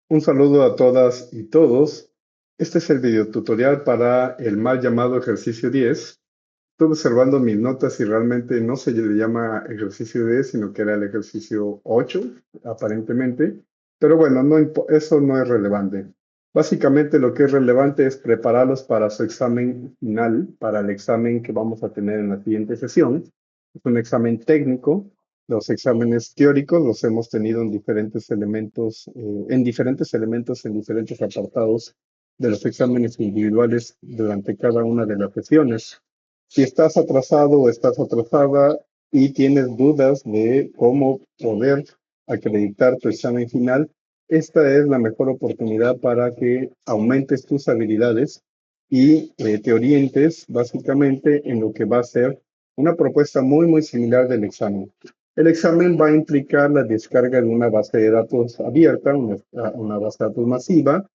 Un saludo a todas y todos. Este es el video tutorial para el mal llamado ejercicio 10. Estuve observando mis notas y realmente no se le llama ejercicio 10, sino que era el ejercicio 8, aparentemente. Pero bueno, eso no es relevante. Básicamente lo que es relevante es prepararlos para su examen final, para el examen que vamos a tener en la siguiente sesión. Es un examen técnico. Los exámenes teóricos los hemos tenido en diferentes apartados de los exámenes individuales durante cada una de las sesiones. Si estás atrasado o estás atrasada y tienes dudas de cómo poder acreditar tu examen final, esta es la mejor oportunidad para que aumentes tus habilidades y te orientes básicamente en lo que va a ser una propuesta muy similar del examen. El examen va a implicar la descarga de una base de datos abierta, una base de datos masiva,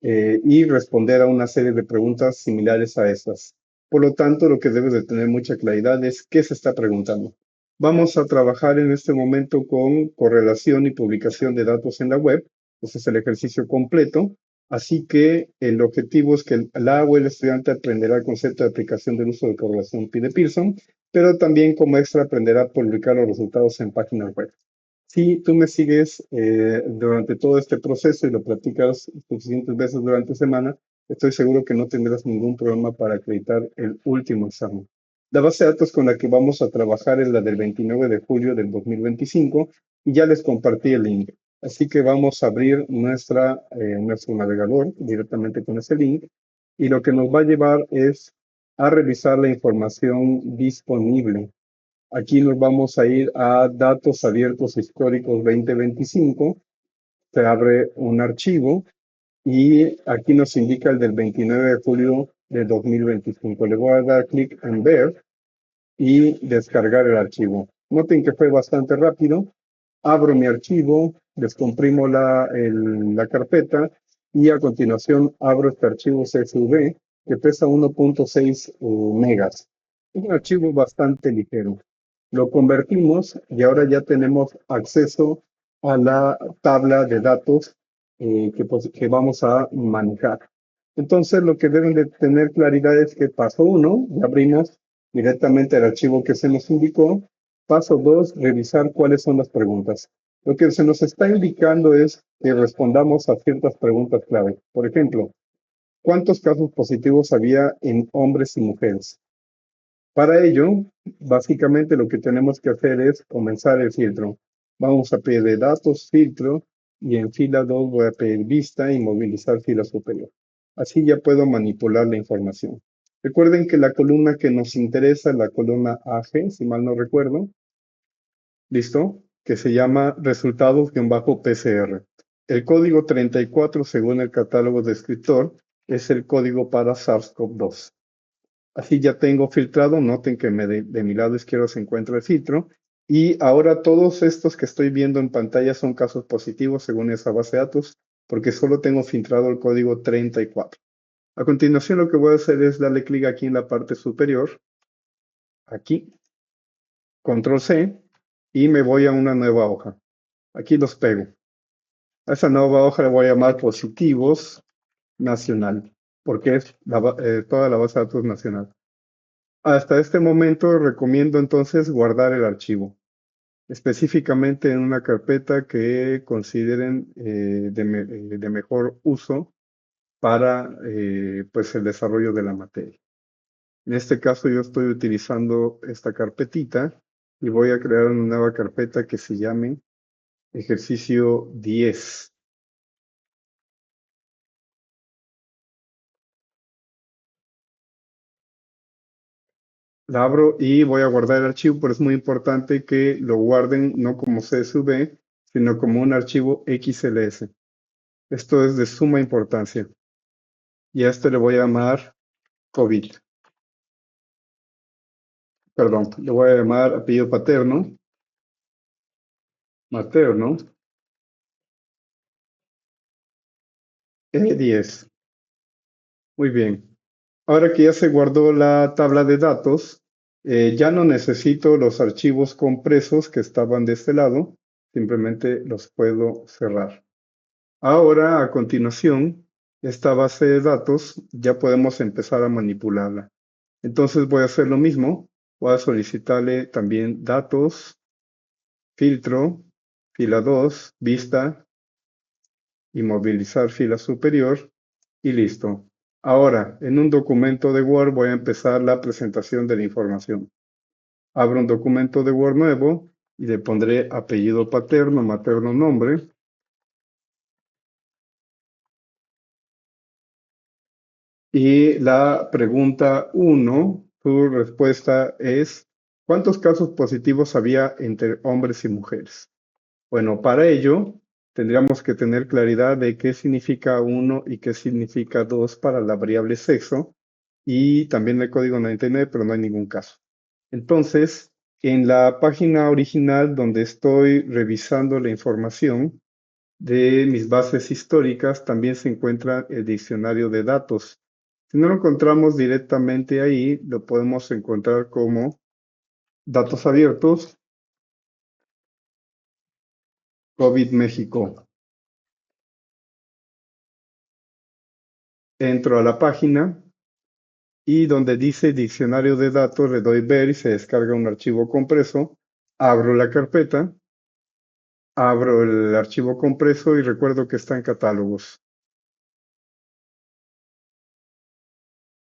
y responder a una serie de preguntas similares a estas. Por lo tanto, lo que debes de tener mucha claridad es qué se está preguntando. Vamos a trabajar en este momento con correlación y publicación de datos en la web. Ese es el ejercicio completo. Así que el objetivo es que la o el estudiante aprenderá el concepto de aplicación del uso de correlación Pi de Pearson, pero también como extra aprenderá a publicar los resultados en páginas web. Si tú me sigues durante todo este proceso y lo practicas suficientes veces durante semana, estoy seguro que no tendrás ningún problema para acreditar el último examen. La base de datos con la que vamos a trabajar es la del 29 de julio del 2025 y ya les compartí el link. Así que vamos a abrir nuestro navegador directamente con ese link y lo que nos va a llevar es a revisar la información disponible. Aquí nos vamos a ir a datos abiertos históricos 2025. Se abre un archivo y aquí nos indica el del 29 de julio de 2025. Le voy a dar clic en ver y descargar el archivo. Noten que fue bastante rápido. Abro mi archivo, descomprimo la carpeta y a continuación abro este archivo CSV que pesa 1.6 megas. Es un archivo bastante ligero. Lo convertimos y ahora ya tenemos acceso a la tabla de datos que vamos a manejar. Entonces, lo que deben de tener claridad es que paso 1, ya abrimos directamente el archivo que se nos indicó. Paso 2, revisar cuáles son las preguntas. Lo que se nos está indicando es que respondamos a ciertas preguntas clave. Por ejemplo, ¿cuántos casos positivos había en hombres y mujeres? Para ello, básicamente lo que tenemos que hacer es comenzar el filtro. Vamos a pedir datos, filtro, y en fila 2 voy a pedir vista y movilizar fila superior. Así ya puedo manipular la información. Recuerden que la columna que nos interesa es la columna AG, si mal no recuerdo. ¿Listo? Que se llama resultados-PCR. El código 34, según el catálogo descriptor, es el código para SARS-CoV-2. Así ya tengo filtrado, noten que de mi lado izquierdo se encuentra el filtro. Y ahora todos estos que estoy viendo en pantalla son casos positivos según esa base de datos, porque solo tengo filtrado el código 34. A continuación lo que voy a hacer es darle clic aquí en la parte superior, aquí, control C, y me voy a una nueva hoja. Aquí los pego. A esa nueva hoja le voy a llamar positivos nacional, porque es toda la base de datos nacional. Hasta este momento recomiendo entonces guardar el archivo, específicamente en una carpeta que consideren de mejor uso para pues el desarrollo de la materia. En este caso yo estoy utilizando esta carpetita y voy a crear una nueva carpeta que se llame ejercicio 10. La abro y voy a guardar el archivo, pero es muy importante que lo guarden no como CSV, sino como un archivo XLS. Esto es de suma importancia. Y a esto le voy a llamar COVID. Perdón, le voy a llamar apellido paterno, materno, E10. Muy bien. Ahora que ya se guardó la tabla de datos, ya no necesito los archivos compresos que estaban de este lado, simplemente los puedo cerrar. Ahora, a continuación, esta base de datos ya podemos empezar a manipularla. Entonces voy a hacer lo mismo. Voy a solicitarle también datos, filtro, fila 2, vista y movilizar fila superior y listo. Ahora, en un documento de Word voy a empezar la presentación de la información. Abro un documento de Word nuevo y le pondré apellido paterno, materno, nombre. Y la pregunta uno, su respuesta es, ¿cuántos casos positivos había entre hombres y mujeres? Bueno, para ello tendríamos que tener claridad de qué significa uno y qué significa 2 para la variable sexo y también el código 99, pero no hay ningún caso. Entonces, en la página original donde estoy revisando la información de mis bases históricas, también se encuentra el diccionario de datos. Si no lo encontramos directamente ahí, lo podemos encontrar como datos abiertos, COVID México. Entro a la página y donde dice diccionario de datos le doy ver y se descarga un archivo compreso. Abro la carpeta, abro el archivo compreso y recuerdo que está en catálogos.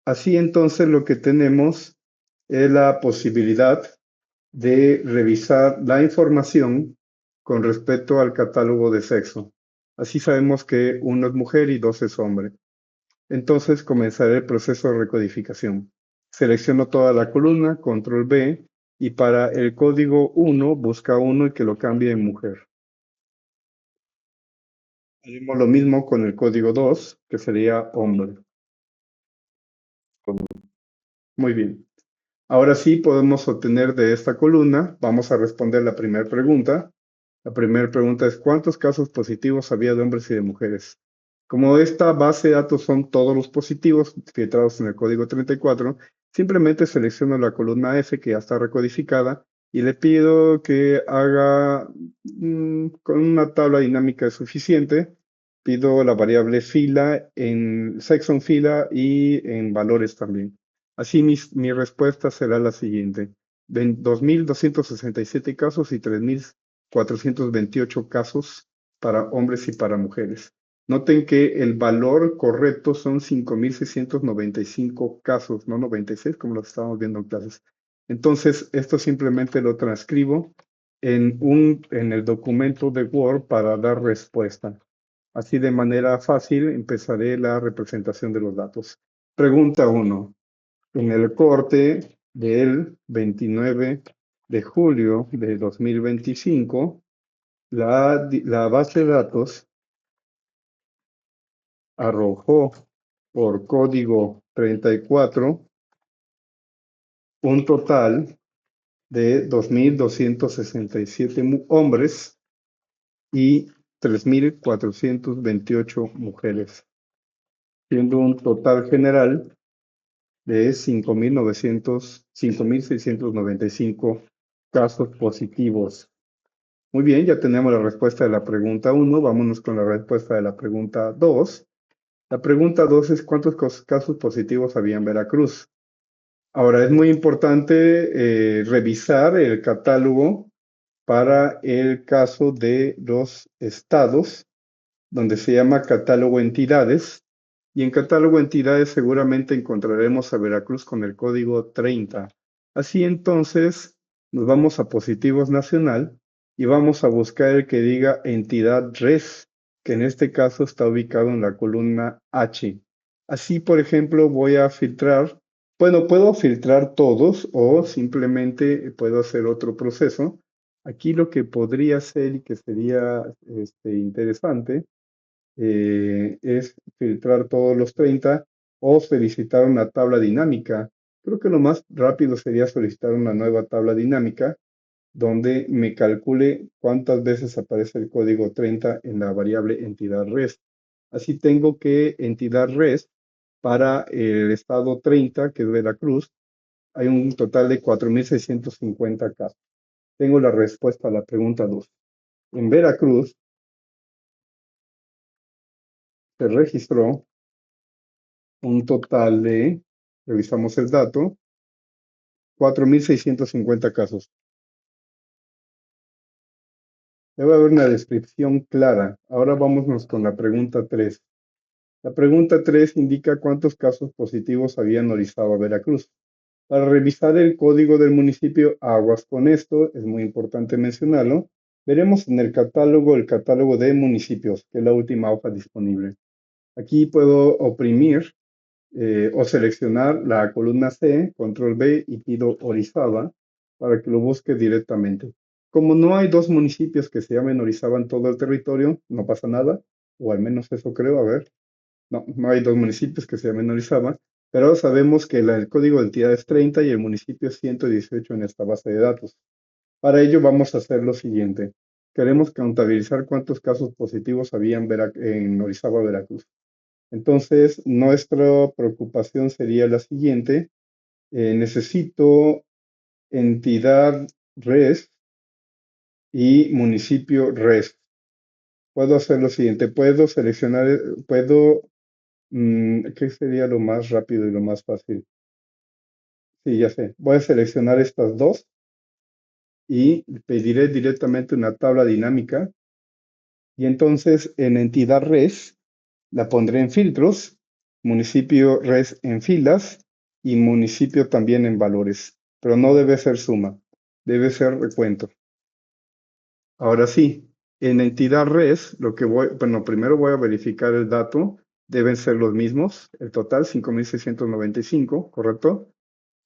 Así entonces lo que tenemos es la posibilidad de revisar la información con respecto al catálogo de sexo. Así sabemos que uno es mujer y dos es hombre. Entonces comenzaré el proceso de recodificación. Selecciono toda la columna, control B, y para el código 1 busca uno y que lo cambie en mujer. Haremos lo mismo con el código 2, que sería hombre. Muy bien. Ahora sí podemos obtener de esta columna, vamos a responder la primera pregunta. La primera pregunta es, ¿cuántos casos positivos había de hombres y de mujeres? Como esta base de datos son todos los positivos filtrados en el código 34, simplemente selecciono la columna F que ya está recodificada y le pido que haga con una tabla dinámica suficiente. Pido la variable fila en sexo en fila y en valores también. Así mi respuesta será la siguiente. 2.267 casos y 3.428 casos para hombres y para mujeres. Noten que el valor correcto son 5.695 casos, no 96 como lo estábamos viendo en clases. Entonces, esto simplemente lo transcribo en el documento de Word para dar respuesta. Así de manera fácil empezaré la representación de los datos. Pregunta 1. En el corte del 29 de julio de 2025, la base de datos arrojó por código 34 un total de 2.267 hombres y 3.428 mujeres, siendo un total general de 5.695 casos positivos. Muy bien, ya tenemos la respuesta de la pregunta 1. Vámonos con la respuesta de la pregunta 2. La pregunta 2 es ¿cuántos casos positivos había en Veracruz? Ahora, es muy importante revisar el catálogo para el caso de los estados, donde se llama catálogo entidades. Y en catálogo entidades seguramente encontraremos a Veracruz con el código 30. Así entonces, nos vamos a positivos nacional y vamos a buscar el que diga entidad res, que en este caso está ubicado en la columna H. Así, por ejemplo, voy a filtrar, bueno, puedo filtrar todos o simplemente puedo hacer otro proceso. Aquí lo que podría ser y que sería interesante es filtrar todos los 30 o solicitar una tabla dinámica. Creo que lo más rápido sería solicitar una nueva tabla dinámica donde me calcule cuántas veces aparece el código 30 en la variable entidad res. Así tengo que entidad res para el estado 30, que es Veracruz, hay un total de 4.650 casos. Tengo la respuesta a la pregunta 2. En Veracruz se registró un total de, revisamos el dato, 4.650 casos. Debe haber una descripción clara. Ahora vámonos con la pregunta 3. La pregunta 3 indica cuántos casos positivos había en Orizaba, Veracruz. Para revisar el código del municipio, aguas con esto, es muy importante mencionarlo. Veremos en el catálogo de municipios, que es la última hoja disponible. Aquí puedo oprimir o seleccionar la columna C, control B y pido Orizaba para que lo busque directamente. Como no hay dos municipios que se llamen Orizaba en todo el territorio, no pasa nada, o al menos eso creo, a ver. No hay dos municipios que se llamen Orizaba, pero sabemos que el código de entidad es 30 y el municipio es 118 en esta base de datos. Para ello vamos a hacer lo siguiente. Queremos contabilizar cuántos casos positivos había en Orizaba, Veracruz. Entonces, nuestra preocupación sería la siguiente. Necesito entidad res y municipio res. Puedo hacer lo siguiente. Puedo seleccionar, ¿qué sería lo más rápido y lo más fácil? Sí, ya sé. Voy a seleccionar estas dos y pediré directamente una tabla dinámica. Y entonces en entidad res la pondré en filtros, municipio res en filas y municipio también en valores. Pero no debe ser suma, debe ser recuento. Ahora sí, en entidad res, bueno, primero voy a verificar el dato, deben ser los mismos, el total 5.695, ¿correcto?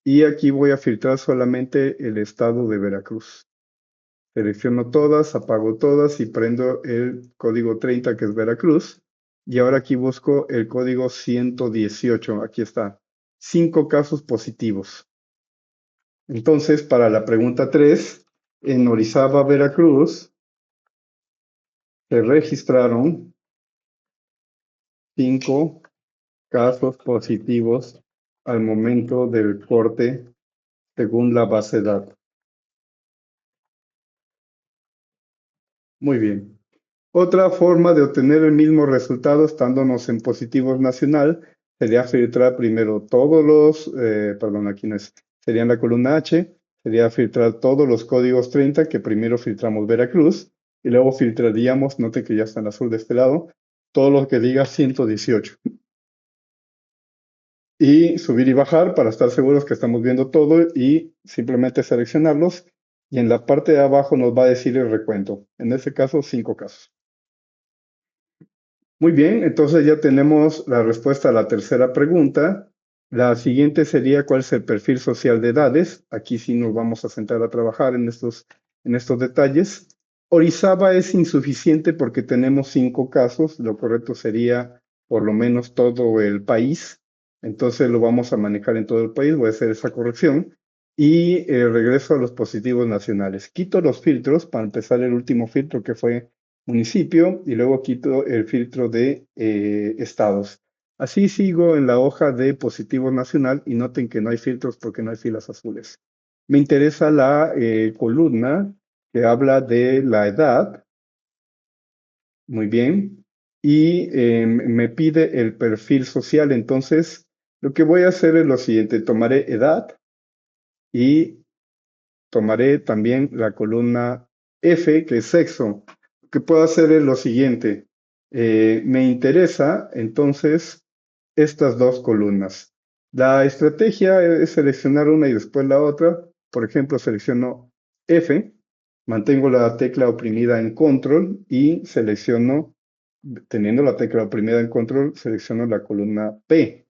Y aquí voy a filtrar solamente el estado de Veracruz. Selecciono todas, apago todas y prendo el código 30 que es Veracruz. Y ahora aquí busco el código 118. Aquí está. 5 casos positivos. Entonces, para la pregunta 3, en Orizaba, Veracruz, se registraron 5 casos positivos al momento del corte según la base de datos. Muy bien. Otra forma de obtener el mismo resultado estándonos en positivos nacional sería filtrar primero todos los, perdón, aquí no es, sería en la columna H, sería filtrar todos los códigos 30 que primero filtramos Veracruz y luego filtraríamos, note que ya está en azul de este lado, todo lo que diga 118. Y subir y bajar para estar seguros que estamos viendo todo y simplemente seleccionarlos y en la parte de abajo nos va a decir el recuento. En este caso, 5 casos. Muy bien, entonces ya tenemos la respuesta a la tercera pregunta. La siguiente sería cuál es el perfil social de edades. Aquí sí nos vamos a sentar a trabajar en estos detalles. Orizaba es insuficiente porque tenemos 5 casos. Lo correcto sería por lo menos todo el país. Entonces lo vamos a manejar en todo el país. Voy a hacer esa corrección. Y regreso a los positivos nacionales. Quito los filtros para empezar el último filtro que fue municipio y luego quito el filtro de estados. Así sigo en la hoja de positivo nacional y noten que no hay filtros porque no hay filas azules. Me interesa la columna que habla de la edad, muy bien, y me pide el perfil social. Entonces, lo que voy a hacer es lo siguiente, tomaré edad y tomaré también la columna F, que es sexo. Lo que puedo hacer es lo siguiente. Me interesa entonces estas dos columnas. La estrategia es seleccionar una y después la otra. Por ejemplo, selecciono F, mantengo la tecla oprimida en control y selecciono, teniendo la tecla oprimida en control, selecciono la columna P.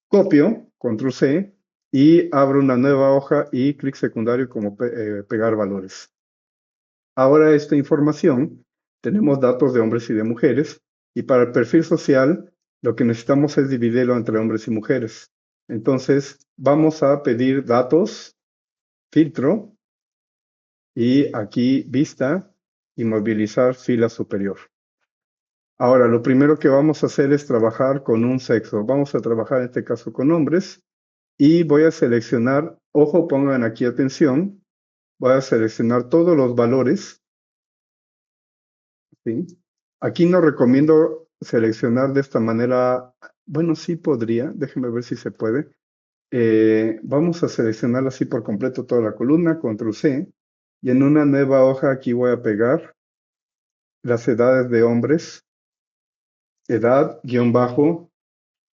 Copio, control C, y abro una nueva hoja y clic secundario como pegar valores. Ahora esta información, tenemos datos de hombres y de mujeres, y para el perfil social, lo que necesitamos es dividirlo entre hombres y mujeres. Entonces, vamos a pedir datos, filtro, y aquí vista, y movilizar fila superior. Ahora, lo primero que vamos a hacer es trabajar con un sexo. Vamos a trabajar en este caso con hombres. Y voy a seleccionar, ojo, pongan aquí atención, voy a seleccionar todos los valores, ¿sí? Aquí no recomiendo seleccionar de esta manera. Bueno, sí podría, déjeme ver si se puede. Vamos a seleccionar así por completo toda la columna, control C, y en una nueva hoja aquí voy a pegar las edades de hombres, edad guión bajo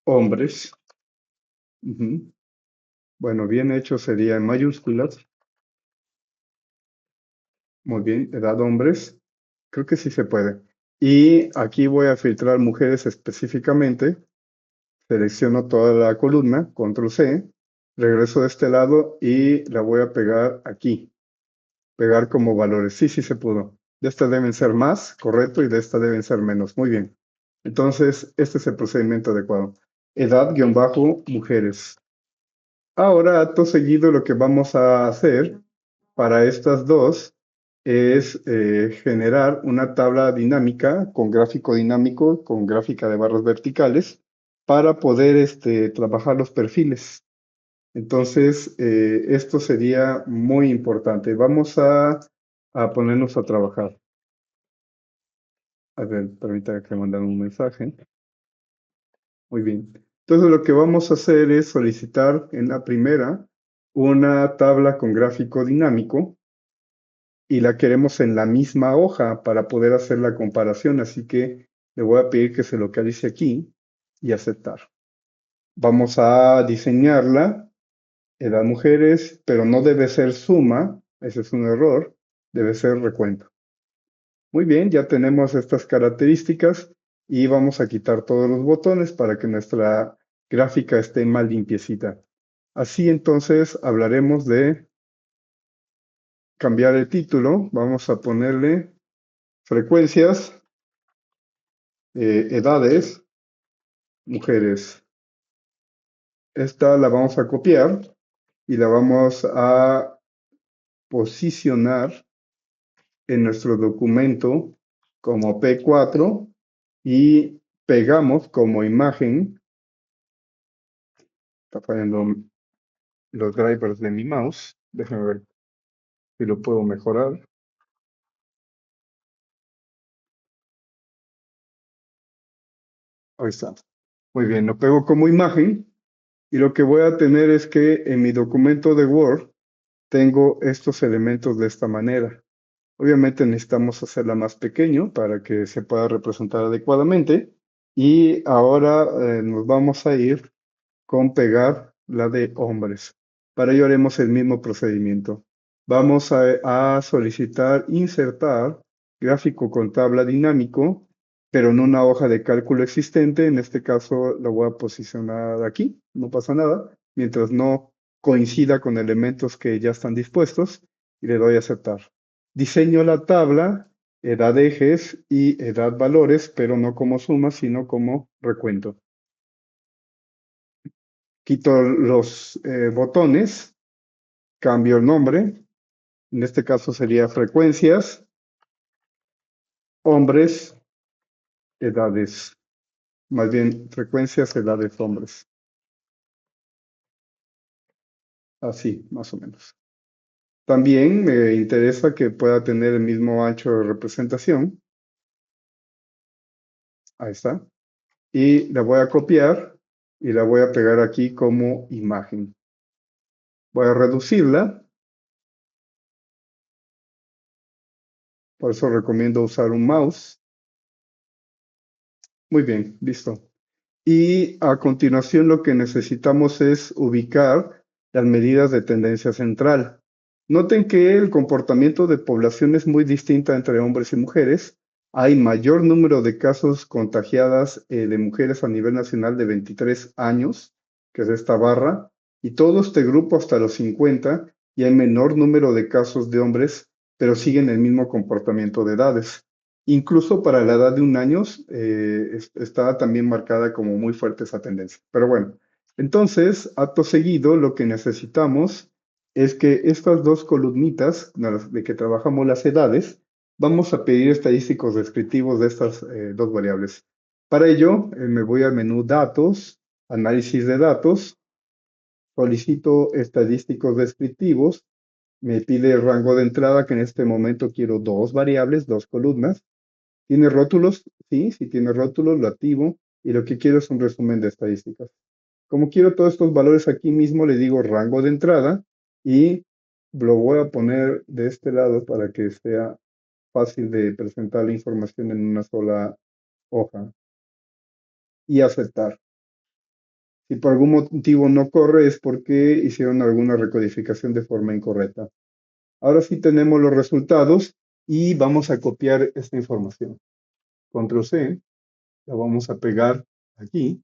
hombres. Ujú. Bueno, bien hecho sería en mayúsculas. Muy bien, edad hombres. Creo que sí se puede. Y aquí voy a filtrar mujeres específicamente. Selecciono toda la columna, control C, regreso de este lado y la voy a pegar aquí. Pegar como valores. Sí, sí se pudo. De esta deben ser más, correcto, y de esta deben ser menos. Muy bien. Entonces, este es el procedimiento adecuado. Edad-mujeres. Ahora, acto seguido, lo que vamos a hacer para estas dos es generar una tabla dinámica con gráfico dinámico, con gráfica de barras verticales, para poder trabajar los perfiles. Entonces, esto sería muy importante. Vamos a ponernos a trabajar. A ver, permítame que me mandan un mensaje. Muy bien. Entonces, lo que vamos a hacer es solicitar en la primera una tabla con gráfico dinámico y la queremos en la misma hoja para poder hacer la comparación. Así que le voy a pedir que se localice aquí y aceptar. Vamos a diseñarla, edad mujeres, pero no debe ser suma, ese es un error, debe ser recuento. Muy bien, ya tenemos estas características y vamos a quitar todos los botones para que nuestra gráfica esté más limpiecita. Así entonces hablaremos de cambiar el título. Vamos a ponerle frecuencias, edades, mujeres. Esta la vamos a copiar y la vamos a posicionar en nuestro documento como P4 y pegamos como imagen. Está fallando los drivers de mi mouse. Déjenme ver si lo puedo mejorar. Ahí está. Muy bien, lo pego como imagen y lo que voy a tener es que en mi documento de Word tengo estos elementos de esta manera. Obviamente necesitamos hacerla más pequeño para que se pueda representar adecuadamente. Y ahora nos vamos a ir con pegar la de hombres. Para ello haremos el mismo procedimiento. Vamos a solicitar insertar gráfico con tabla dinámico, pero en una hoja de cálculo existente. En este caso lo voy a posicionar aquí, no pasa nada, mientras no coincida con elementos que ya están dispuestos y le doy a aceptar. Diseño la tabla, edad ejes y edad valores, pero no como suma, sino como recuento. Quito los botones, cambio el nombre, en este caso sería frecuencias, hombres, edades, más bien frecuencias, edades, hombres. Así, más o menos. También me interesa que pueda tener el mismo ancho de representación. Ahí está. Y la voy a copiar y la voy a pegar aquí como imagen. Voy a reducirla, por eso recomiendo usar un mouse. Muy bien, listo. Y a continuación lo que necesitamos es ubicar las medidas de tendencia central. Noten que el comportamiento de población es muy distinta entre hombres y mujeres. Hay mayor número de casos contagiadas de mujeres a nivel nacional de 23 años, que es esta barra, y todo este grupo hasta los 50, y hay menor número de casos de hombres, pero siguen el mismo comportamiento de edades. Incluso para la edad de 1 año está también marcada como muy fuerte esa tendencia. Pero bueno, entonces, acto seguido, lo que necesitamos es que estas dos columnitas de que trabajamos las edades, vamos a pedir estadísticos descriptivos de estas dos variables. Para ello, me voy al menú Datos, Análisis de datos, solicito estadísticos descriptivos, me pide el rango de entrada, que en este momento quiero dos variables, dos columnas, ¿Tiene rótulos? Sí, sí tiene rótulos, lo activo y lo que quiero es un resumen de estadísticas. Como quiero todos estos valores aquí mismo, le digo rango de entrada y lo voy a poner de este lado para que sea fácil de presentar la información en una sola hoja y aceptar. Si por algún motivo no corre es porque hicieron alguna recodificación de forma incorrecta. Ahora sí tenemos los resultados y vamos a copiar esta información. Control C, la vamos a pegar aquí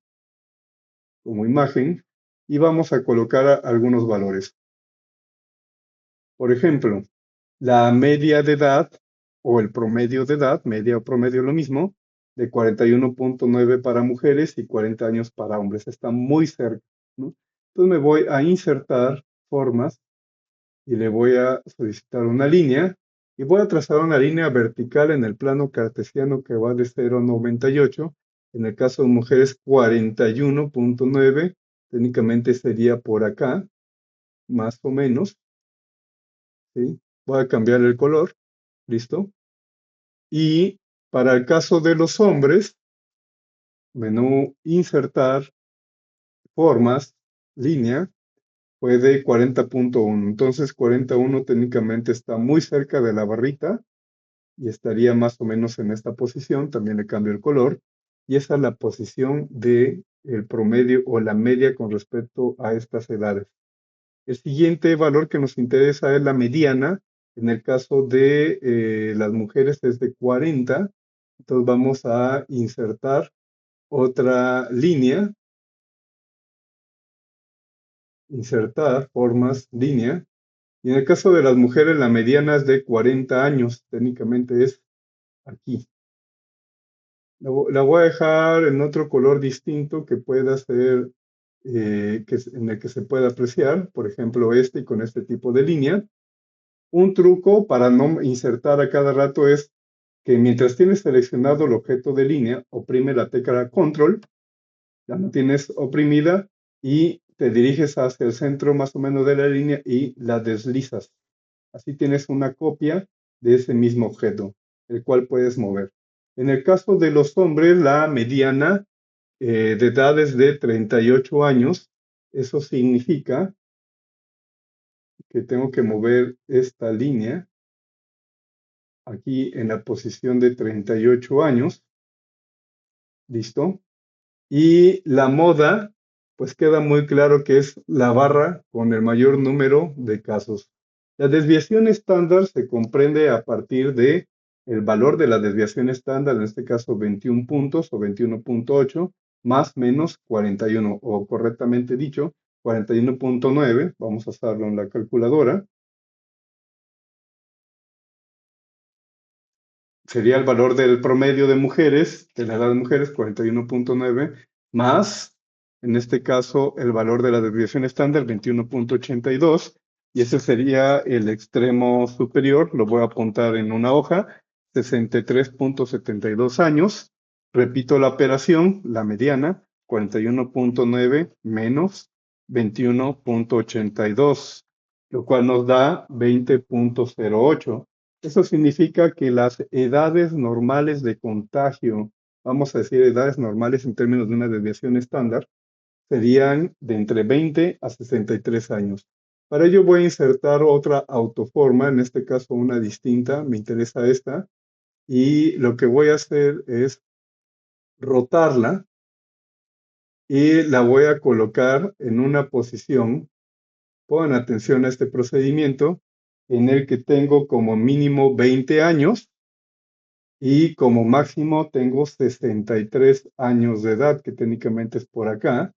como imagen y vamos a colocar algunos valores. Por ejemplo, la media de edad o el promedio de edad, media o promedio lo mismo, de 41.9 para mujeres y 40 años para hombres. Está muy cerca, ¿no? Entonces me voy a insertar formas y le voy a solicitar una línea y voy a trazar una línea vertical en el plano cartesiano que va de 0 a 98. En el caso de mujeres 41.9, técnicamente sería por acá, más o menos, ¿sí? Voy a cambiar el color, ¿listo? Y para el caso de los hombres, menú insertar, formas, línea, fue de 40.1. Entonces 41 técnicamente está muy cerca de la barrita y estaría más o menos en esta posición. También le cambio el color. Y esa es la posición de el promedio o la media con respecto a estas edades. El siguiente valor que nos interesa es la mediana. En el caso de las mujeres es de 40. Entonces vamos a insertar otra línea, insertar formas, línea. Y en el caso de las mujeres, la mediana es de 40 años, técnicamente es aquí. La voy a dejar en otro color distinto que pueda ser, en el que se pueda apreciar, por ejemplo, este y con este tipo de línea. Un truco para no insertar a cada rato es que mientras tienes seleccionado el objeto de línea, oprime la tecla Control, la mantienes oprimida y te diriges hacia el centro más o menos de la línea y la deslizas. Así tienes una copia de ese mismo objeto, el cual puedes mover. En el caso de los hombres, la mediana de edad es de 38 años. Eso significa que tengo que mover esta línea aquí en la posición de 38 años. ¿Listo? Y la moda, pues queda muy claro que es la barra con el mayor número de casos. La desviación estándar se comprende a partir de el valor de la desviación estándar, en este caso 21 puntos o 21.8, más menos 41, o correctamente dicho, 41.9. Vamos a hacerlo en la calculadora. Sería el valor del promedio de mujeres, de la edad de mujeres, 41.9, más, en este caso, el valor de la desviación estándar, 21.82, y ese sería el extremo superior. Lo voy a apuntar en una hoja, 63.72 años. Repito la operación, la mediana, 41.9 menos 21.82, lo cual nos da 20.08. Eso significa que las edades normales de contagio, vamos a decir edades normales en términos de una desviación estándar, serían de entre 20 a 63 años. Para ello voy a insertar otra autoforma, en este caso una distinta, me interesa esta, y lo que voy a hacer es rotarla y la voy a colocar en una posición. Pongan atención a este procedimiento en el que tengo como mínimo 20 años y como máximo tengo 63 años de edad, que técnicamente es por acá.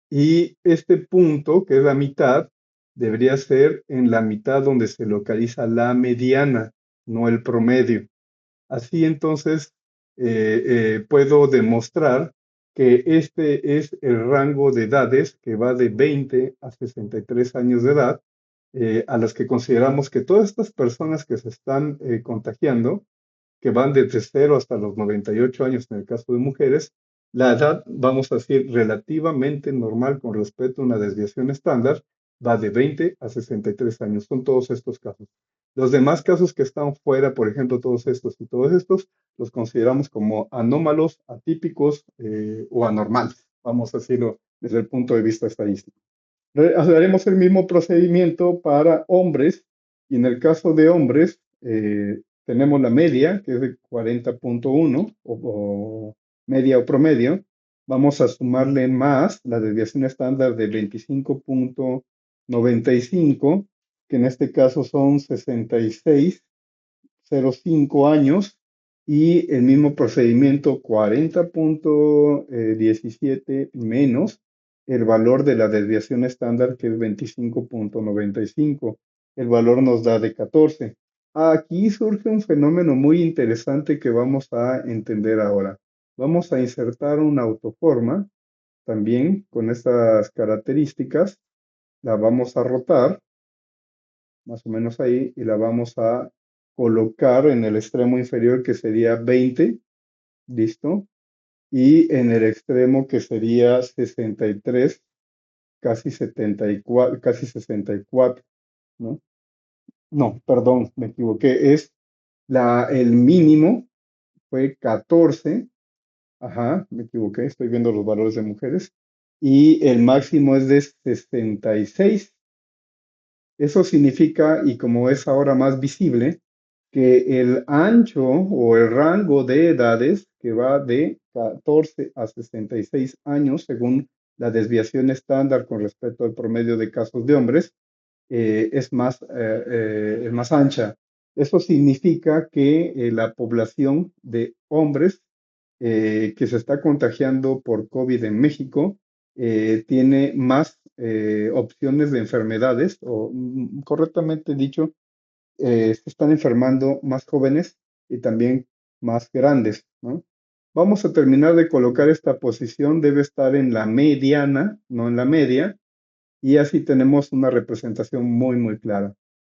Y este punto, que es la mitad, debería ser en la mitad donde se localiza la mediana, no el promedio. Así entonces puedo demostrar que este es el rango de edades que va de 20 a 63 años de edad, a las que consideramos que todas estas personas que se están contagiando, que van desde 0 hasta los 98 años en el caso de mujeres, la edad, vamos a decir, relativamente normal con respecto a una desviación estándar, va de 20 a 63 años. Son todos estos casos. Los demás casos que están fuera, por ejemplo, todos estos, los consideramos como anómalos, atípicos o anormales, vamos a decirlo desde el punto de vista estadístico. Haremos el mismo procedimiento para hombres y en el caso de hombres tenemos la media, que es de 40.1 o media o promedio. Vamos a sumarle más la desviación estándar de 25.95, que en este caso son 66,05 años, y el mismo procedimiento 40.17 menos el valor de la desviación estándar, que es 25.95. El valor nos da de 14. Aquí surge un fenómeno muy interesante que vamos a entender ahora. Vamos a insertar una autoforma también con estas características. La vamos a rotar más o menos ahí, y la vamos a colocar en el extremo inferior, que sería 20, listo, y en el extremo que sería 63, casi 74, casi 64, ¿no? No, perdón, me equivoqué, el mínimo fue 14, ajá, me equivoqué, estoy viendo los valores de mujeres, y el máximo es de 66. Eso significa, y como es ahora más visible, que el ancho o el rango de edades, que va de 14 a 66 años, según la desviación estándar con respecto al promedio de casos de hombres, es más ancha. Eso significa que la población de hombres que se está contagiando por COVID en México tiene más opciones de enfermedades, o correctamente dicho, se están enfermando más jóvenes y también más grandes, ¿no? Vamos a terminar de colocar esta posición, debe estar en la mediana, no en la media, y así tenemos una representación muy, muy clara.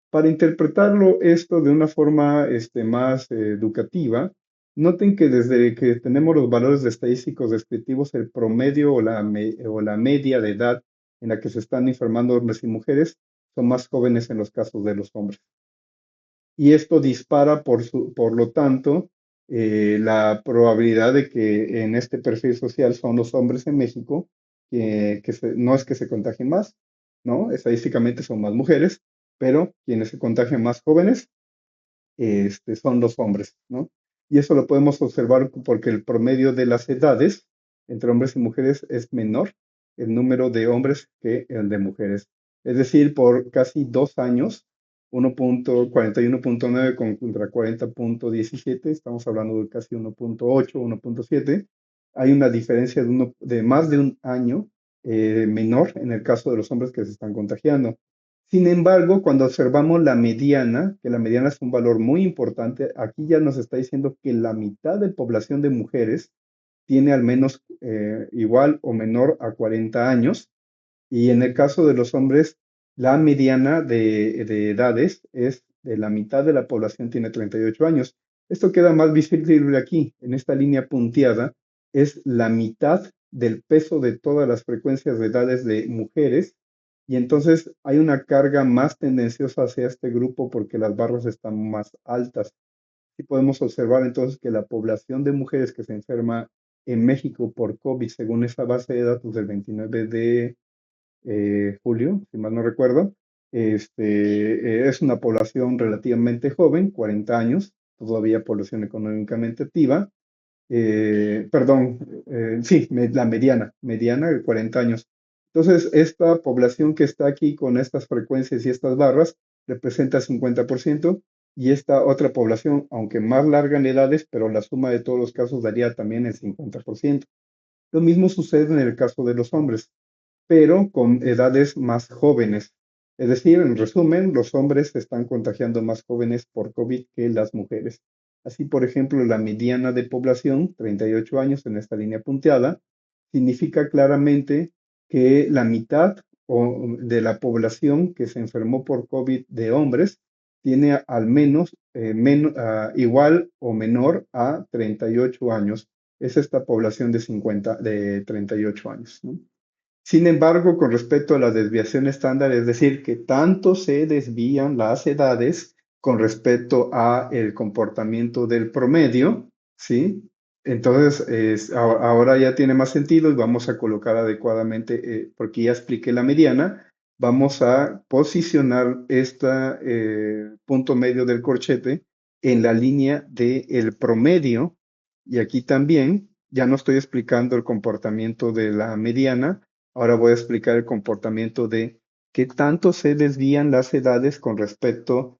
Para interpretarlo esto de una forma más educativa, noten que desde que tenemos los valores estadísticos descriptivos, el promedio o la media de edad en la que se están enfermando hombres y mujeres son más jóvenes en los casos de los hombres. Y esto dispara, por lo tanto, la probabilidad de que en este perfil social son los hombres en México, no es que se contagien más, ¿no? Estadísticamente son más mujeres, pero quienes se contagian más jóvenes son los hombres, ¿no? Y eso lo podemos observar porque el promedio de las edades entre hombres y mujeres es menor el número de hombres que el de mujeres. Es decir, por casi 2 años, 41.9 contra 40.17, estamos hablando de casi 1.8, 1.7, hay una diferencia de más de un año menor en el caso de los hombres que se están contagiando. Sin embargo, cuando observamos la mediana, que la mediana es un valor muy importante, aquí ya nos está diciendo que la mitad de población de mujeres tiene al menos igual o menor a 40 años, y en el caso de los hombres, la mediana de edades es de la mitad de la población tiene 38 años. Esto queda más visible aquí, en esta línea punteada, es la mitad del peso de todas las frecuencias de edades de mujeres, y entonces hay una carga más tendenciosa hacia este grupo porque las barras están más altas. Y podemos observar entonces que la población de mujeres que se enferma en México por COVID, según esa base de datos del 29 de julio, si mal no recuerdo, es una población relativamente joven, 40 años, todavía población económicamente activa, perdón, sí, la mediana de 40 años. Entonces, esta población que está aquí con estas frecuencias y estas barras representa 50%, y esta otra población, aunque más larga en edades, pero la suma de todos los casos daría también el 50%. Lo mismo sucede en el caso de los hombres, pero con edades más jóvenes. Es decir, en resumen, los hombres se están contagiando más jóvenes por COVID que las mujeres. Así, por ejemplo, la mediana de población, 38 años en esta línea punteada, significa claramente que la mitad de la población que se enfermó por COVID de hombres tiene al menos igual o menor a 38 años. Es esta población de 38 años, ¿no? Sin embargo, con respecto a la desviación estándar, es decir, que tanto se desvían las edades, con respecto a el comportamiento del promedio, ¿sí? Entonces, ahora ya tiene más sentido y vamos a colocar adecuadamente, porque ya expliqué la mediana, vamos a posicionar este punto medio del corchete en la línea del promedio. Y aquí también, ya no estoy explicando el comportamiento de la mediana, ahora voy a explicar el comportamiento de qué tanto se desvían las edades con respecto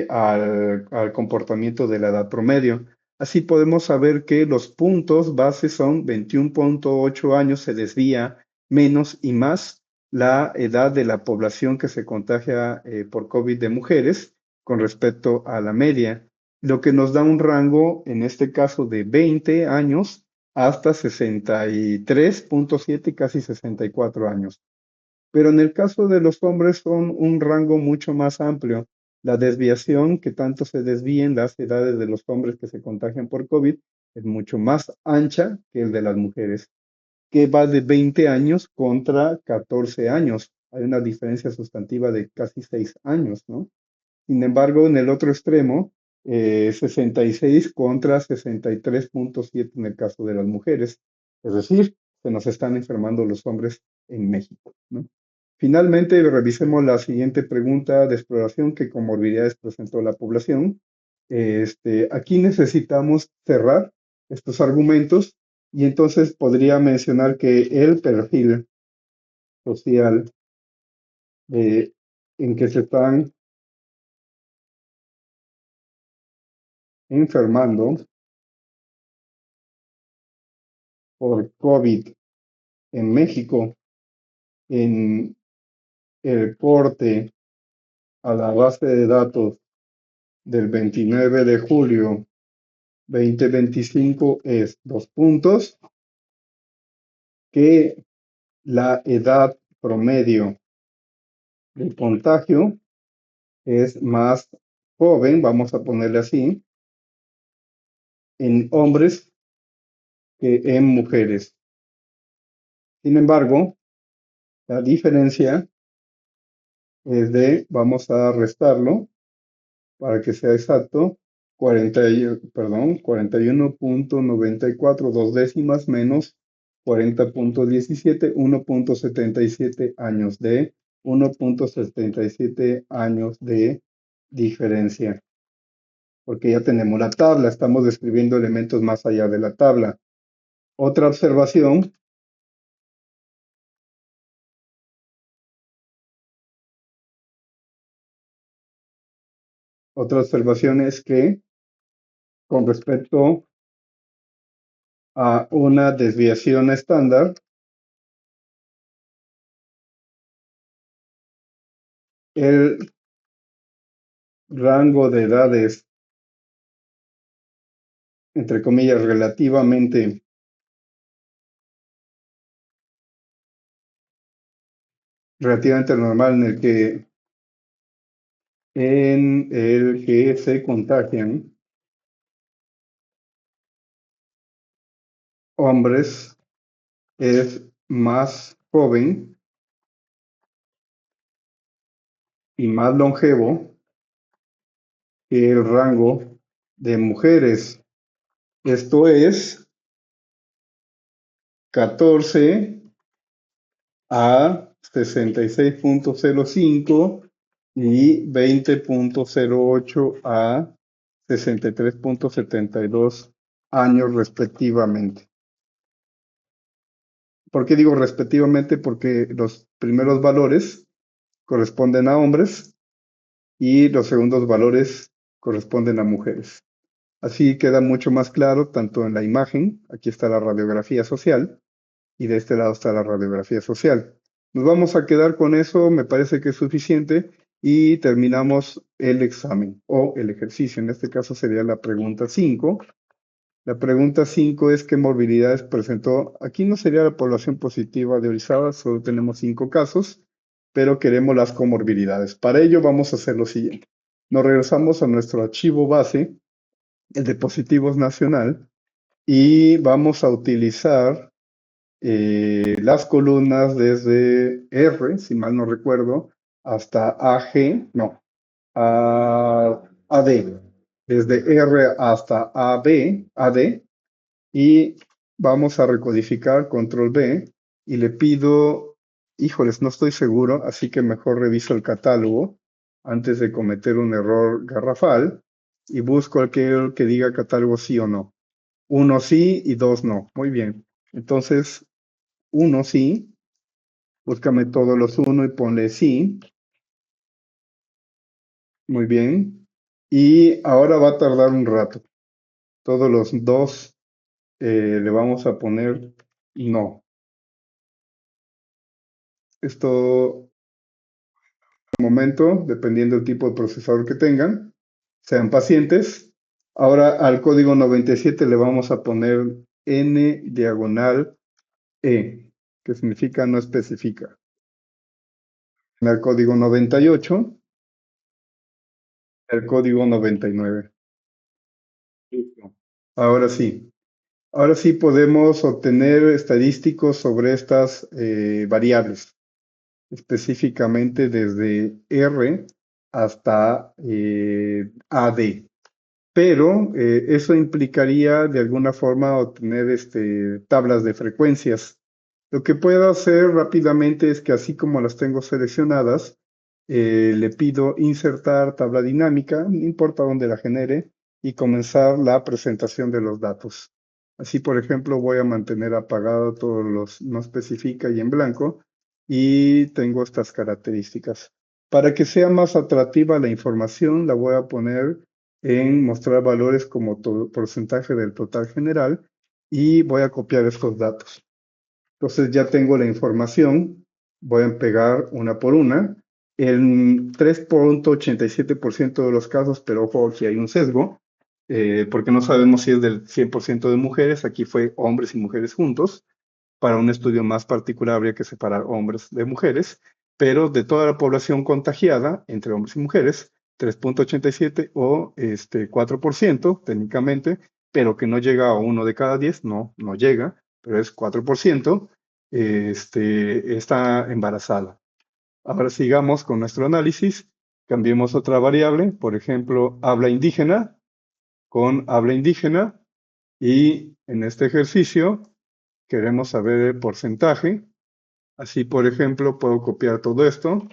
al comportamiento de la edad promedio. Así podemos saber que los puntos base son 21.8 años, se desvía menos y más la edad de la población que se contagia por COVID de mujeres con respecto a la media, lo que nos da un rango, en este caso, de 20 años hasta 63.7, casi 64 años. Pero en el caso de los hombres son un rango mucho más amplio. La desviación, que tanto se desvíen las edades de los hombres que se contagian por COVID, es mucho más ancha que el de las mujeres, que va de 20 años contra 14 años. Hay una diferencia sustantiva de casi 6 años, ¿no? Sin embargo, en el otro extremo, 66 contra 63.7 en el caso de las mujeres. Es decir, se nos están enfermando los hombres en México, ¿no? Finalmente, revisemos la siguiente pregunta de exploración: ¿qué comorbilidades presentó la población? Aquí necesitamos cerrar estos argumentos y entonces podría mencionar que el perfil social en que se están enfermando por COVID en México, en el corte a la base de datos del 29 de julio 2025 es dos puntos, que la edad promedio de contagio es más joven, vamos a ponerle así, en hombres que en mujeres. Sin embargo, la diferencia es de, vamos a restarlo para que sea exacto, 41.94, dos décimas menos 40.17, 1.77 años de 1.77 años de diferencia. Porque ya tenemos la tabla, estamos describiendo elementos más allá de la tabla. Otra observación es que con respecto a una desviación estándar, el rango de edades, entre comillas, relativamente normal en el que se contagian hombres es más joven y más longevo que el rango de mujeres. Esto es 14 a 66.05 y 20.08 a 63.72 años respectivamente. ¿Por qué digo respectivamente? Porque los primeros valores corresponden a hombres y los segundos valores corresponden a mujeres. Así queda mucho más claro tanto en la imagen, aquí está la radiografía social, y de este lado está la radiografía social. Nos vamos a quedar con eso, me parece que es suficiente, y terminamos el examen o el ejercicio. En este caso sería la pregunta 5. La pregunta 5 es: ¿qué morbilidades presentó? Aquí no sería la población positiva de Orizaba, solo tenemos 5 casos, pero queremos las comorbilidades. Para ello vamos a hacer lo siguiente. Nos regresamos a nuestro archivo base, el de positivos nacional, y vamos a utilizar las columnas desde R, si mal no recuerdo, hasta AG, no, a AD, desde R hasta AB, AD, y vamos a recodificar control B y le pido, híjoles, no estoy seguro, así que mejor reviso el catálogo antes de cometer un error garrafal y busco aquel que diga catálogo sí o no. Uno sí y dos no. Muy bien. Entonces, uno sí, búscame todos los uno y ponle sí. Muy bien. Y ahora va a tardar un rato. Todos los dos le vamos a poner no. Esto, un momento, dependiendo del tipo de procesador que tengan, sean pacientes. Ahora al código 97 le vamos a poner N diagonal E, que significa no especifica. En el código 98, el código 99. Listo. Ahora sí. Ahora sí podemos obtener estadísticos sobre estas variables, específicamente desde R hasta AD. Pero eso implicaría de alguna forma obtener tablas de frecuencias. Lo que puedo hacer rápidamente es que así como las tengo seleccionadas, le pido insertar tabla dinámica, no importa dónde la genere, y comenzar la presentación de los datos. Así, por ejemplo, voy a mantener apagado todos los no especifica y en blanco, y tengo estas características. Para que sea más atractiva la información, la voy a poner en mostrar valores como porcentaje del total general y voy a copiar estos datos. Entonces ya tengo la información, voy a pegar una por una. En 3.87% de los casos, pero ojo, aquí hay un sesgo, porque no sabemos si es del 100% de mujeres, aquí fue hombres y mujeres juntos. Para un estudio más particular habría que separar hombres de mujeres, pero de toda la población contagiada, entre hombres y mujeres, 3.87 o 4% técnicamente, pero que no llega a uno de cada 10, no llega, pero es 4%, está embarazada. Ahora sigamos con nuestro análisis, cambiemos otra variable, por ejemplo, habla indígena con habla indígena, y en este ejercicio queremos saber el porcentaje. Así, por ejemplo, puedo copiar todo esto.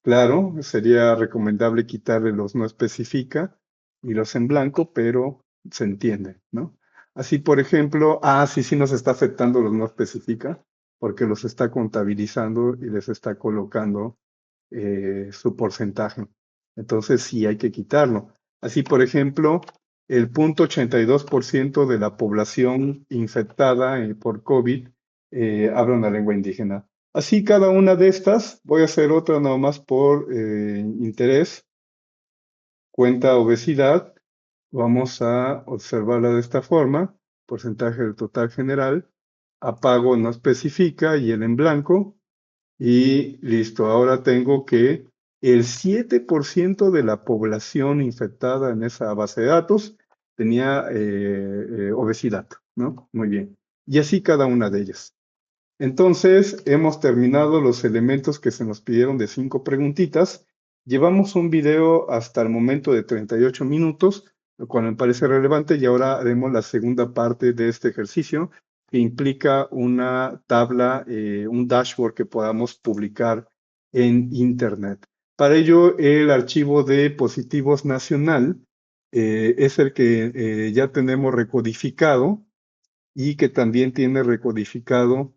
Claro, sería recomendable quitarle los no especifica y los en blanco, pero se entiende, ¿no? Así, por ejemplo, sí nos está afectando los no especifica, porque los está contabilizando y les está colocando su porcentaje. Entonces, sí hay que quitarlo. Así, por ejemplo, el 0.82% de la población infectada por COVID habla una lengua indígena. Así, cada una de estas, voy a hacer otra nada más por interés, cuenta obesidad, vamos a observarla de esta forma, porcentaje del total general, apago no especifica y el en blanco, y listo, ahora tengo que el 7% de la población infectada en esa base de datos tenía obesidad, ¿no? Muy bien. Y así cada una de ellas. Entonces, hemos terminado los elementos que se nos pidieron de 5 preguntitas. Llevamos un video hasta el momento de 38 minutos, lo cual me parece relevante, y ahora haremos la segunda parte de este ejercicio, que implica una tabla, un dashboard que podamos publicar en Internet. Para ello, el archivo de positivos nacional es el que ya tenemos recodificado y que también tiene recodificado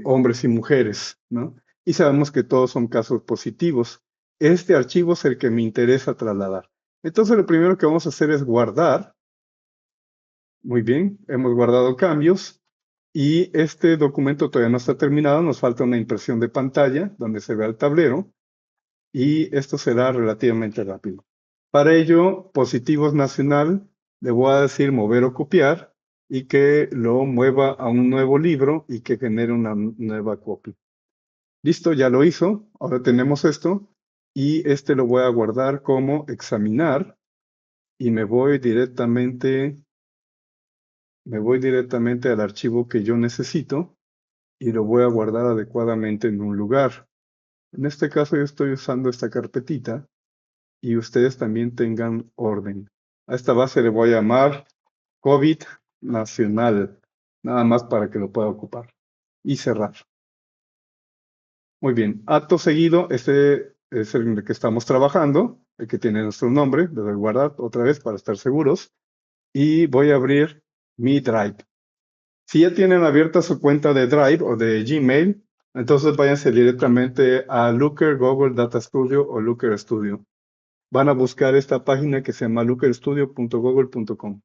hombres y mujeres, ¿no? Y sabemos que todos son casos positivos. Este archivo es el que me interesa trasladar. Entonces, lo primero que vamos a hacer es guardar. Muy bien, hemos guardado cambios. Y este documento todavía no está terminado, nos falta una impresión de pantalla donde se vea el tablero. Y esto será relativamente rápido. Para ello, positivos nacional, le voy a decir mover o copiar y que lo mueva a un nuevo libro y que genere una nueva copia. Listo, ya lo hizo. Ahora tenemos esto y este lo voy a guardar como examinar y me voy directamente al archivo que yo necesito y lo voy a guardar adecuadamente en un lugar. En este caso yo estoy usando esta carpetita y ustedes también tengan orden. A esta base le voy a llamar COVID Nacional, nada más para que lo pueda ocupar. Y cerrar. Muy bien, acto seguido, este es el que estamos trabajando, el que tiene nuestro nombre, le doy guardar otra vez para estar seguros. Y voy a abrir mi Drive. Si ya tienen abierta su cuenta de Drive o de Gmail, entonces váyanse directamente a Looker, Google Data Studio o Looker Studio. Van a buscar esta página que se llama lookerstudio.google.com.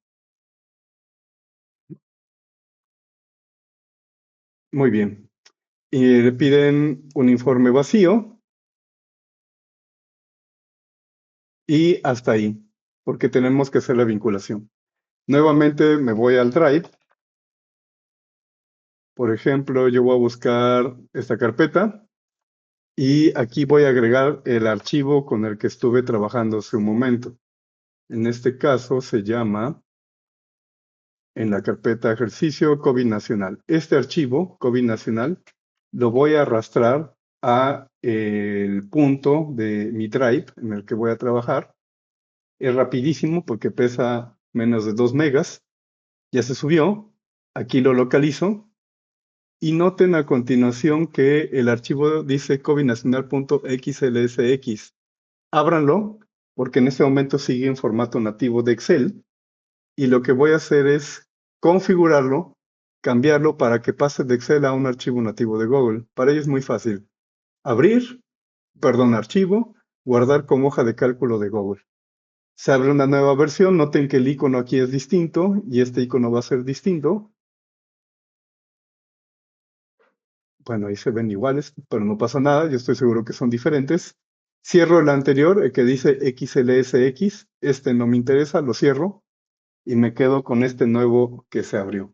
Muy bien. Y le piden un informe vacío y hasta ahí, porque tenemos que hacer la vinculación. Nuevamente me voy al Drive. Por ejemplo, yo voy a buscar esta carpeta y aquí voy a agregar el archivo con el que estuve trabajando hace un momento. En este caso se llama, en la carpeta ejercicio COVID nacional. Este archivo, COVID nacional, lo voy a arrastrar a el punto de mi drive en el que voy a trabajar. Es rapidísimo porque pesa menos de 2 megas. Ya se subió. Aquí lo localizo. Y noten a continuación que el archivo dice covidnacional.xlsx. Ábranlo porque en este momento sigue en formato nativo de Excel. Y lo que voy a hacer es configurarlo, cambiarlo para que pase de Excel a un archivo nativo de Google. Para ello es muy fácil. Abrir, perdón, archivo, guardar como hoja de cálculo de Google. Se abre una nueva versión, noten que el icono aquí es distinto y este icono va a ser distinto. Bueno, ahí se ven iguales, pero no pasa nada, yo estoy seguro que son diferentes. Cierro el anterior, el que dice XLSX, este no me interesa, lo cierro y me quedo con este nuevo que se abrió.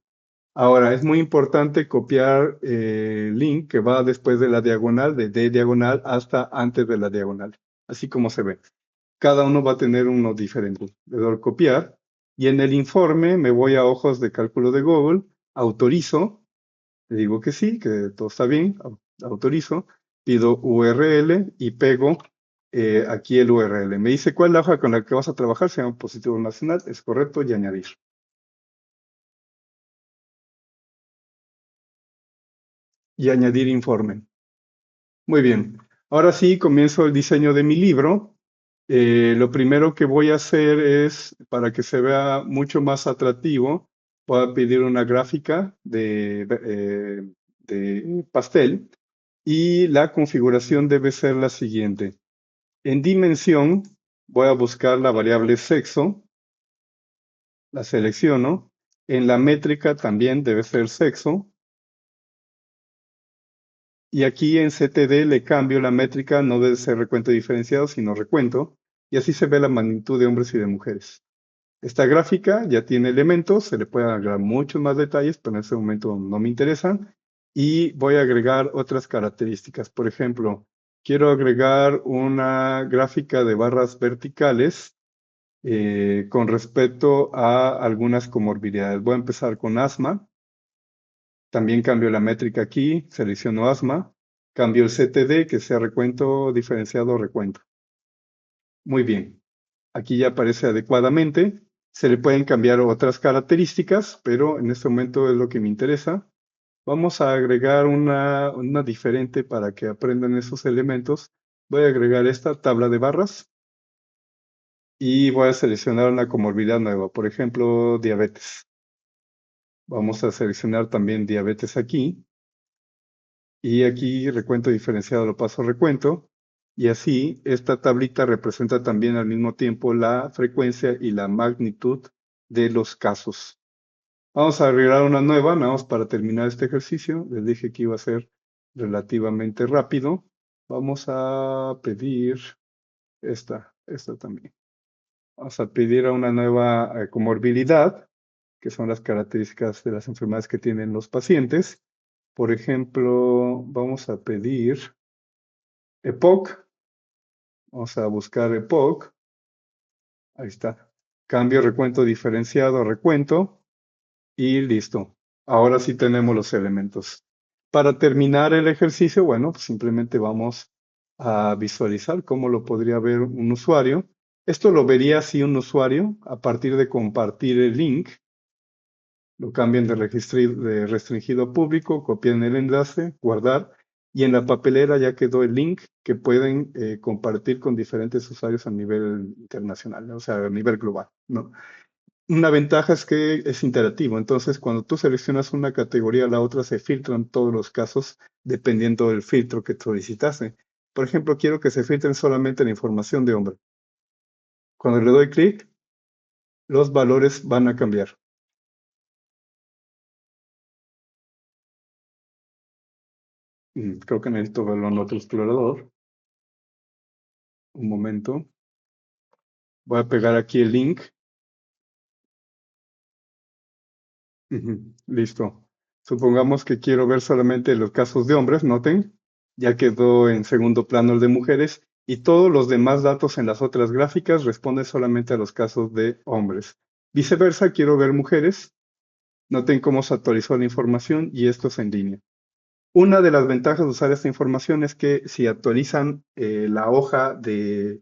Ahora, es muy importante copiar el link que va después de la diagonal, de D diagonal hasta antes de la diagonal, así como se ve. Cada uno va a tener uno diferente. Le doy copiar y en el informe me voy a ojos de cálculo de Google, autorizo, le digo que sí, que todo está bien, autorizo, pido URL y pego aquí el URL. Me dice cuál es la hoja con la que vas a trabajar, se llama positivo nacional, es correcto, y añadir. Y añadir informe. Muy bien. Ahora sí, comienzo el diseño de mi libro. Lo primero que voy a hacer es, para que se vea mucho más atractivo, voy a pedir una gráfica de pastel y la configuración debe ser la siguiente. En dimensión voy a buscar la variable sexo, la selecciono. En la métrica también debe ser sexo. Y aquí en CTD le cambio la métrica, no debe ser recuento diferenciado, sino recuento, y así se ve la magnitud de hombres y de mujeres. Esta gráfica ya tiene elementos, se le pueden agregar muchos más detalles, pero en este momento no me interesan, y voy a agregar otras características. Por ejemplo, quiero agregar una gráfica de barras verticales con respecto a algunas comorbilidades. Voy a empezar con asma. También cambio la métrica aquí, selecciono asma, cambio el CTD que sea recuento diferenciado o recuento. Muy bien, aquí ya aparece adecuadamente. Se le pueden cambiar otras características, pero en este momento es lo que me interesa. Vamos a agregar una diferente para que aprendan esos elementos. Voy a agregar esta tabla de barras y voy a seleccionar una comorbilidad nueva, por ejemplo, diabetes. Vamos a seleccionar también diabetes aquí. Y aquí recuento diferenciado lo paso a recuento. Y así esta tablita representa también al mismo tiempo la frecuencia y la magnitud de los casos. Vamos a agregar una nueva, nada más para terminar este ejercicio. Les dije que iba a ser relativamente rápido. Vamos a pedir esta también. Vamos a pedir a una nueva comorbilidad, que son las características de las enfermedades que tienen los pacientes. Por ejemplo, vamos a pedir EPOC. Vamos a buscar EPOC. Ahí está. Cambio recuento diferenciado a recuento. Y listo. Ahora sí tenemos los elementos. Para terminar el ejercicio, bueno, pues simplemente vamos a visualizar cómo lo podría ver un usuario. Esto lo vería así un usuario a partir de compartir el link. Lo cambian de restringido público, copian el enlace, guardar, y en la papelera ya quedó el link que pueden compartir con diferentes usuarios a nivel internacional, o sea, a nivel global, ¿no? Una ventaja es que es interactivo, entonces cuando tú seleccionas una categoría, la otra se filtran todos los casos dependiendo del filtro que solicitaste. Por ejemplo, quiero que se filtren solamente la información de hombre. Cuando le doy clic, los valores van a cambiar. Creo que necesito verlo en otro explorador. Un momento. Voy a pegar aquí el link. Listo. Supongamos que quiero ver solamente los casos de hombres, noten, ya quedó en segundo plano el de mujeres y todos los demás datos en las otras gráficas responden solamente a los casos de hombres. Viceversa, quiero ver mujeres, noten cómo se actualizó la información y esto es en línea. Una de las ventajas de usar esta información es que si actualizan la hoja de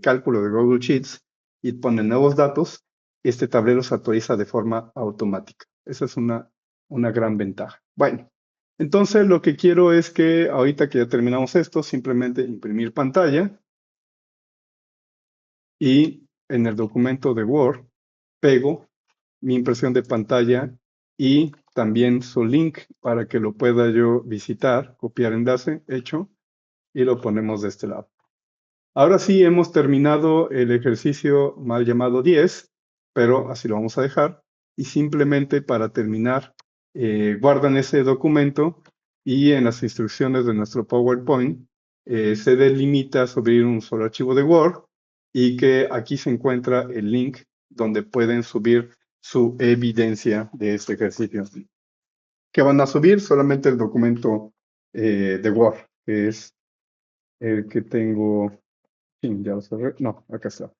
cálculo de Google Sheets y ponen nuevos datos, este tablero se actualiza de forma automática. Esa es una gran ventaja. Bueno, entonces lo que quiero es que ahorita que ya terminamos esto, simplemente imprimir pantalla y en el documento de Word pego mi impresión de pantalla y también su link para que lo pueda yo visitar, copiar enlace, hecho, y lo ponemos de este lado. Ahora sí hemos terminado el ejercicio mal llamado 10, pero así lo vamos a dejar. Y simplemente para terminar, guardan ese documento y en las instrucciones de nuestro PowerPoint se delimita subir un solo archivo de Word y que aquí se encuentra el link donde pueden subir su evidencia de este ejercicio. ¿Qué van a subir? Solamente el documento de Word, que es el que tengo. Sí, ya lo cerré. No, acá está.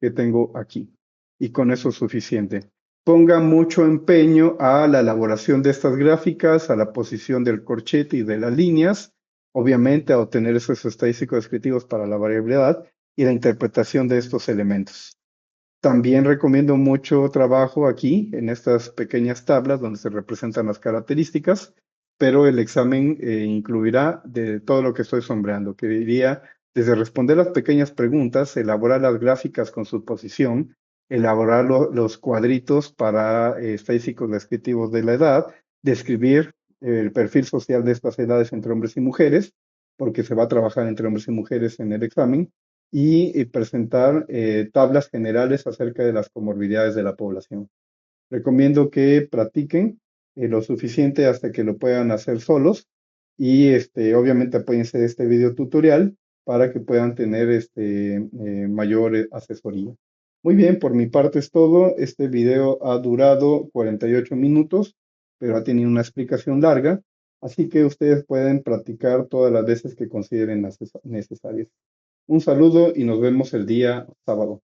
Que tengo aquí. Y con eso es suficiente. Ponga mucho empeño a la elaboración de estas gráficas, a la posición del corchete y de las líneas, obviamente a obtener esos estadísticos descriptivos para la variabilidad y la interpretación de estos elementos. También recomiendo mucho trabajo aquí en estas pequeñas tablas donde se representan las características, pero el examen incluirá de todo lo que estoy sombreando, que diría desde responder las pequeñas preguntas, elaborar las gráficas con su posición, elaborar los cuadritos para estadísticos descriptivos de la edad, describir el perfil social de estas edades entre hombres y mujeres, porque se va a trabajar entre hombres y mujeres en el examen, y presentar tablas generales acerca de las comorbilidades de la población. Recomiendo que practiquen lo suficiente hasta que lo puedan hacer solos y obviamente apóyense de este video tutorial para que puedan tener mayor asesoría. Muy bien, por mi parte es todo. Este video ha durado 48 minutos, pero ha tenido una explicación larga, así que ustedes pueden practicar todas las veces que consideren necesarias. Un saludo y nos vemos el día sábado.